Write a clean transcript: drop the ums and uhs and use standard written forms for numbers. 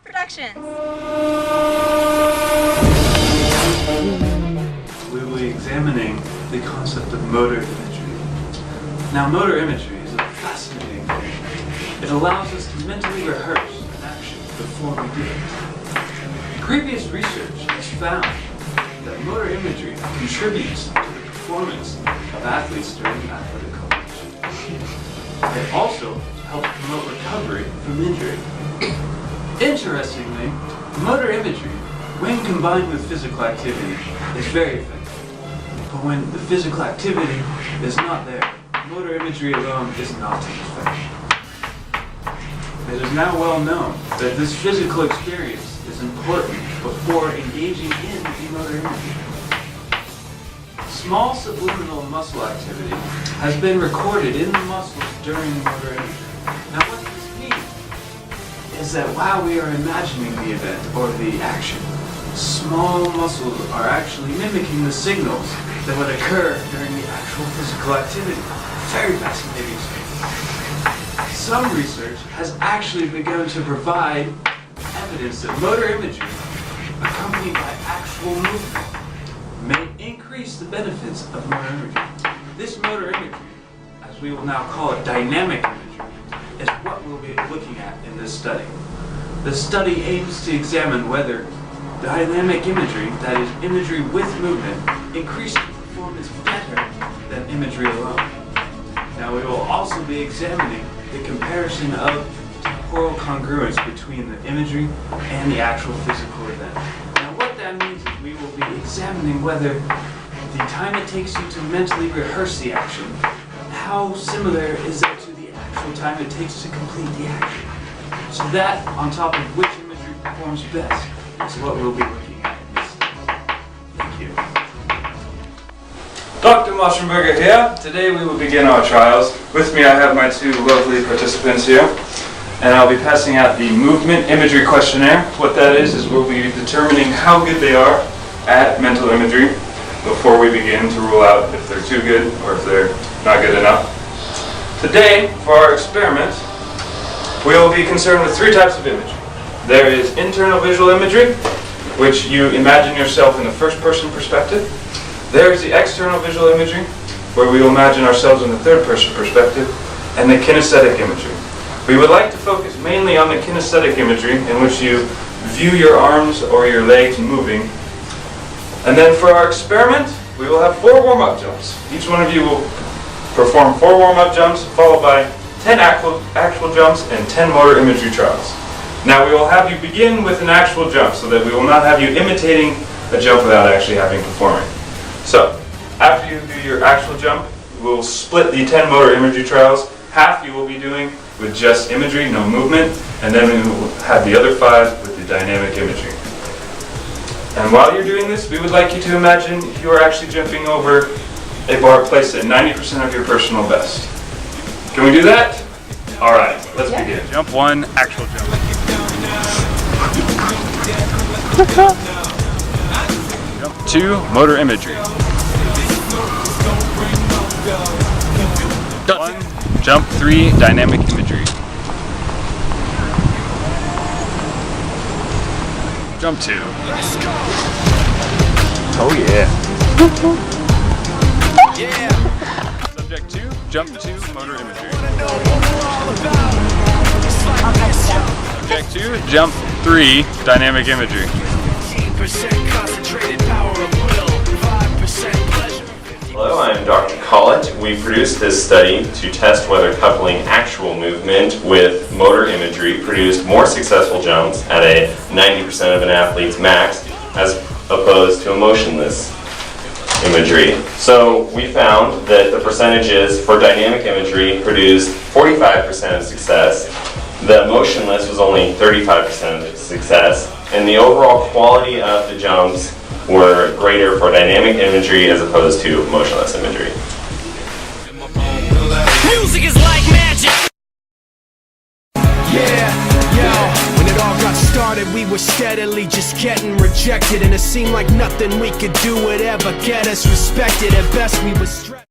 Productions. We will be examining the concept of motor imagery. Now, motor imagery is a fascinating thing. It allows us to mentally rehearse an action before we do it. Previous research has found that motor imagery contributes to the performance of athletes during athletic competition. It also helps promote recovery from injury. Interestingly, motor imagery, when combined with physical activity, is very effective. But when the physical activity is not there, motor imagery alone is not as effective. It is now well known that this physical experience is important before engaging in the motor imagery. Small subliminal muscle activity has been recorded in the muscles during motor imagery. Now what this means is that while we are imagining the event or the action, small muscles are actually mimicking the signals that would occur during the actual physical activity. Very fascinating stuff. Some research has actually begun to provide evidence that motor imagery, accompanied by actual movement, may increase the benefits of motor imagery. This motor imagery, as we will now call it dynamic imagery, is what we'll be looking at in this study. The study aims to examine whether dynamic imagery, that is imagery with movement, increases performance better than imagery alone. Now we will also be examining the comparison of temporal congruence between the imagery and the actual physical event. Now what that means is we will be examining whether the time it takes you to mentally rehearse the action, how similar is it to the actual time it takes to complete the action. So that, on top of which imagery performs best, is what we'll be looking at in this study. Thank you. Dr. Moschenberger here. Today we will begin our trials. With me I have my two lovely participants here. And I'll be passing out the movement imagery questionnaire. What that is we'll be determining how good they are at mental imagery before we begin to rule out if they're too good or if they're not good enough. Today, for our experiment, we will be concerned with three types of imagery. There is internal visual imagery, which you imagine yourself in the first-person perspective. There is the external visual imagery, where we will imagine ourselves in the third-person perspective, and the kinesthetic imagery. We would like to focus mainly on the kinesthetic imagery, in which you view your arms or your legs moving. And then for our experiment, we will have 4 warm-up jumps. Each one of you will perform 4 warm-up jumps, followed by 10 actual jumps and 10 motor imagery trials. Now we will have you begin with an actual jump, so that we will not have you imitating a jump without actually having performing. So, after you do your actual jump, we'll split the 10 motor imagery trials. Half you will be doing with just imagery, no movement, and then we will have the other 5 with the dynamic imagery. And while you're doing this, we would like you to imagine you are actually jumping over a bar placed at 90% of your personal best. Can we do that? All right, let's begin. Jump 1, actual jump. Jump 2, motor imagery. Done. Jump 3, dynamic imagery. Jump 2. Oh yeah. Subject 2, jump 2, motor imagery. Subject 2, jump 3, dynamic imagery. Hello, I'm Dr. Collett. We produced this study to test whether coupling actual movement with motor imagery produced more successful jumps at a 90% of an athlete's max as opposed to a motionless imagery. So we found that the percentages for dynamic imagery produced 45% of success, the motionless was only 35% of success, and the overall quality of the jumps were greater for dynamic imagery as opposed to motionless imagery. Music is like magic. Yeah, yo, when it all got started, we were steadily just getting rejected, and it seemed like nothing we could do would ever get us respected. At best, we were stressed.